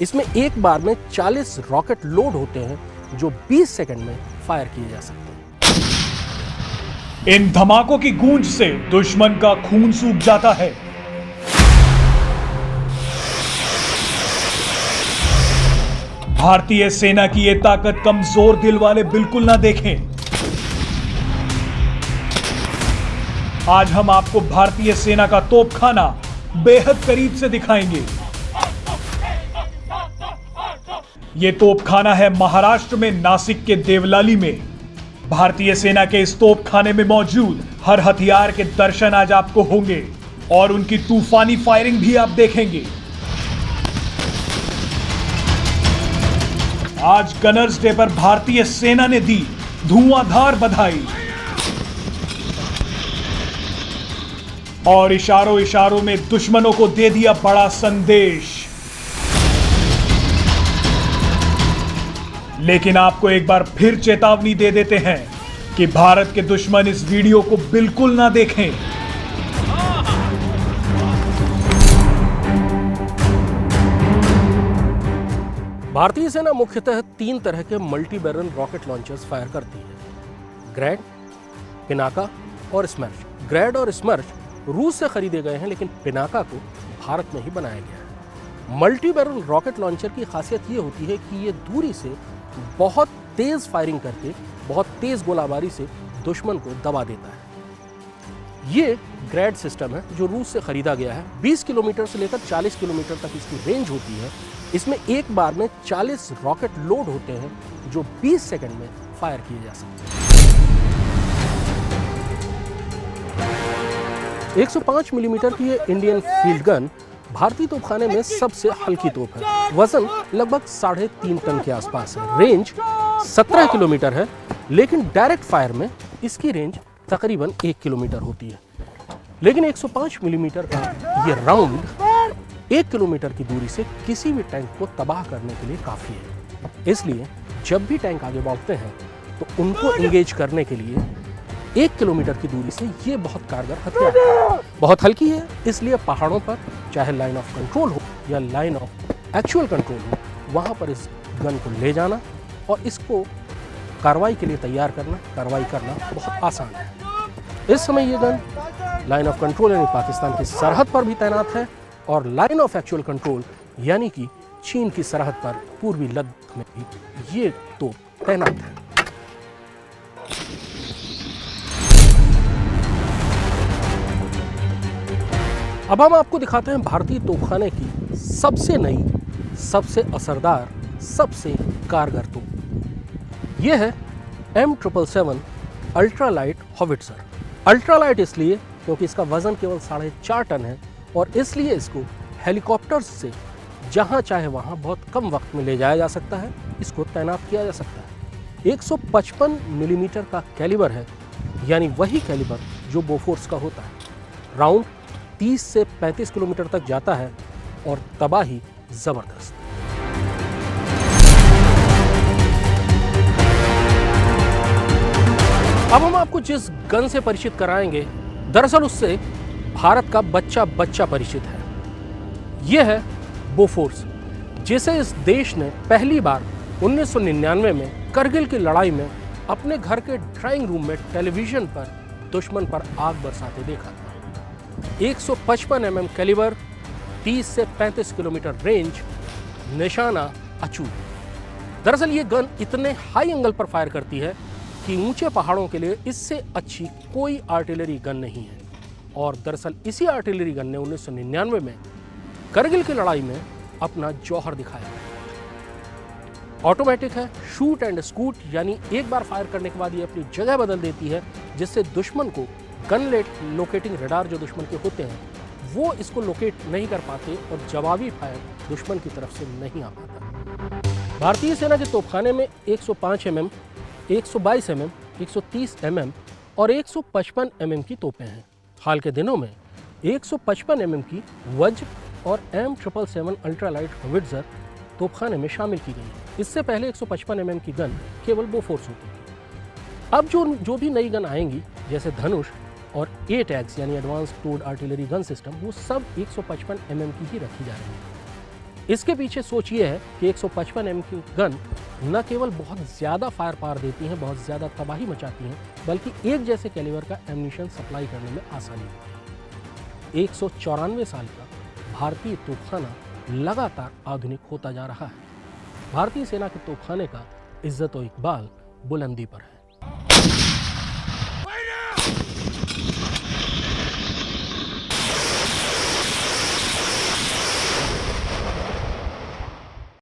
इसमें एक बार में 40 रॉकेट लोड होते हैं जो 20 सेकंड में फायर किए जा सकते हैं। इन धमाकों की गूंज से दुश्मन का खून सूख जाता है। भारतीय सेना की यह ताकत कमजोर दिल वाले बिल्कुल ना देखें। आज हम आपको भारतीय सेना का तोपखाना बेहद करीब से दिखाएंगे। यह तोपखाना है महाराष्ट्र में नासिक के देवलाली में। भारतीय सेना के इस तोपखाने में मौजूद हर हथियार के दर्शन आज आपको होंगे और उनकी तूफानी फायरिंग भी आप देखेंगे। आज गनर्स डे पर भारतीय सेना ने दी धुआंधार बधाई और इशारों इशारों में दुश्मनों को दे दिया बड़ा संदेश। लेकिन आपको एक बार फिर चेतावनी दे देते हैं कि भारत के दुश्मन इस वीडियो को बिल्कुल ना देखें। भारतीय सेना मुख्यतः 3 तरह के multi barrel rocket launchers fire करती है, ग्रैड, पिनाका और स्मर्श। ग्रैड और स्मर्श रूस से खरीदे गए हैं, लेकिन पिनाका को भारत में ही बनाया गया है। मल्टी बैरल रॉकेट लॉन्चर की खासियत ये होती है कि ये दूरी से बहुत तेज फायरिंग करके, बहुत तेज गोलाबारी से दुश्मन को दबा देता है। ये ग्रैड सिस्टम है जो रूस से खरीदा गया है। 20 किलोमीटर से लेकर 40 किलोमीटर तक इसकी रेंज होती है। इसमें एक बार में 40 रॉकेट लोड होते हैं जो 20 सेकंड में फायर किए जा सकते हैं। 105 मिलीमीटर की ये इंडियन फील्ड गन भारतीय तोपखाने में सबसे हल्की तोप है। वजन लगभग 3.5 टन के आसपास है। रेंज 17 किलोमीटर है, लेकिन डायरेक्ट फायर में इसकी रेंज तकरीबन 1 किलोमीटर होती है। लेकिन 105 मिलीमीटर का ये राउंड 1 किलोमीटर की दूरी से किसी भी टैंक को तबाह करने के लिए काफ़ी है। इसलिए जब भी टैंक आगे बढ़ते हैं तो उनको एंगेज करने के लिए 1 किलोमीटर की दूरी से ये बहुत कारगर हथियार है। बहुत हल्की है, इसलिए पहाड़ों पर चाहे लाइन ऑफ कंट्रोल हो या लाइन ऑफ एक्चुअल कंट्रोल हो, वहाँ पर इस गन को ले जाना और इसको कार्रवाई के लिए तैयार करना, कार्रवाई करना बहुत आसान है। इस समय ये गन लाइन ऑफ कंट्रोल यानी पाकिस्तान की सरहद पर भी तैनात है और लाइन ऑफ एक्चुअल कंट्रोल यानी कि चीन की सरहद पर पूर्वी लद्दाख में भी ये तोप तैनात है। अब हम आपको दिखाते हैं भारतीय तोपखाने की सबसे नई, सबसे असरदार, सबसे कारगर तोप। यह है M777 ultra light howitzer. Ultra light इसलिए क्योंकि इसका वजन केवल 4.5 टन है और इसलिए इसको हेलीकॉप्टर्स से जहां चाहे वहां बहुत कम वक्त में ले जाया जा सकता है, इसको तैनात किया जा सकता है। 155 मिलीमीटर का कैलिबर है, यानी वही कैलिबर जो बोफोर्स का होता है। राउंड 30 से 35 किलोमीटर तक जाता है और तबाही जबरदस्त। अब हम आपको जिस गन से परिचित कराएंगे, दरअसल उससे भारत का बच्चा परिचित है। यह है बोफोर्स, जिसे इस देश ने पहली बार 1999 में करगिल की लड़ाई में अपने घर के ड्राइंग रूम में टेलीविजन पर दुश्मन पर आग बरसाते देखा। 155 mm कैलिबर, 30 से 35 किलोमीटर रेंज, निशाना अचूक। दरअसल ये गन इतने हाई एंगल पर फायर करती है कि ऊंचे पहाड़ों के लिए इससे अच्छी कोई आर्टिलरी गन नहीं है। और दरअसल इसी आर्टिलरी गन ने 1999 में करगिल की लड़ाई में अपना जौहर दिखाया। ऑटोमेटिक है, शूट एंड स्कूट, यानी एक बार फायर करने के बाद ये अपनी जगह बदल देती है, जिससे दुश्मन को गन लोकेटिंग रडार जो दुश्मन के होते हैं वो इसको लोकेट नहीं कर पाते और जवाबी फायर दुश्मन की तरफ से नहीं आ पाता। भारतीय सेना के तोपखाने में 105 mm, 122 mm, 130 mm और 155 mm की तोपें हैं। हाल के दिनों में 155 mm की वज्र और M777 अल्ट्रा लाइट हॉविट्जर तोपखाने में शामिल की गई है। इससे पहले 155 mm की गन केवल बोफोर्स होती थी। अब जो भी नई गन आएंगी, जैसे धनुष और ATAGS यानी advance towed artillery gun system, वो सब 155 mm की ही रखी जा रही है। इसके पीछे सोच ये है कि 155 mm की गन न केवल बहुत ज़्यादा फायर पावर देती हैं, बहुत ज़्यादा तबाही मचाती हैं, बल्कि एक जैसे कैलिबर का एम्यूनिशन सप्लाई करने में आसानी होती है। 194 साल का भारतीय तोपखाना लगातार आधुनिक होता जा रहा है। भारतीय सेना के तोपखाने का इज्जत व इकबाल बुलंदी पर है।